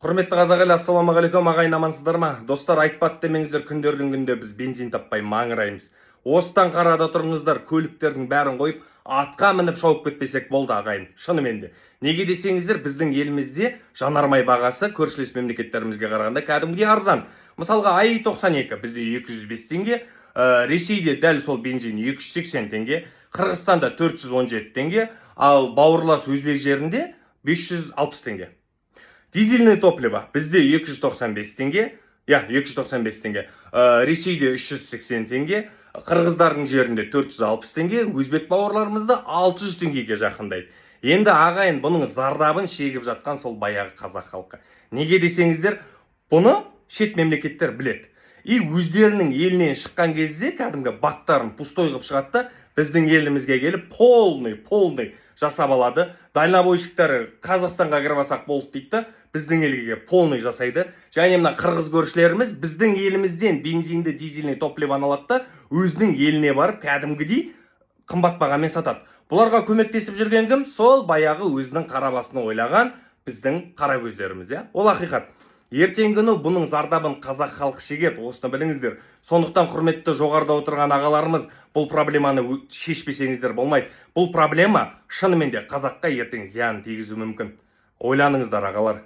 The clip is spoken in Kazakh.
Құрметті қазақ елі, ассалаумағалейкум, ағайын амансыздар ма? Достар, айтпады демеңіздер, күндердің күнде біз бензин таппай маңыраймыз. Осыдан қарада тұрыңыздар, көліктердің бәрін қойып, атқа мініп шауып кетпесек болды ағайын. Шынымен де. Неге десеңіздер, біздің елімізде жанармай бағасы көршілес мемлекеттерімізге қарағанда кәдімгідей арзан. Мысалға АИ 92 бізде 205 теңге, Ресейде дәл сол бензин 280 теңге, Қырғызстанда 417 теңге, ал бауырлас Өзбек жерінде 560 теңге. Дизельное топливо бізде 295 теңге, 295 теңге, Ресейде 380 теңге, Қырғыздардың жерінде 460 теңге, өзбек бауырларымызда 600 теңгеге жақындайды. Енді ағайын бұның зардабын шегіп жатқан сол баяғы қазақ халқы. Неге десеңіздер, бұны шет мемлекеттер біледі. И өздерінің елінен шыққан кезде кәдімгі бактарын пустой қылып шығады, біздің елімізге келіп полный жасап алады. Дальнобойщиктары Қазақстанға кіріп болды дейді, біздің елге полный жасайды. Және мына қырғыз көршілеріміз біздің елімізден бензинді, дизельный топливоны алады, өзінің еліне барып кәдімгідей қымбат бағамен сатады. Бұларға көмектесіп жүрген кім? Сол баяғы өзінің қара басын ойлаған біздің қара көздеріміз, Ол ақиқат. Ертеңгі күні бұның зардабын қазақ халқы шегеді, осыны біліңіздер. Сондықтан құрметті жоғарыда отырған ағаларымыз, бұл проблеманы шешпесеңіздер болмайды. Бұл проблема шынымен де қазаққа ертең зиян тигізуі мүмкін. Ойланыңыздар ағалар.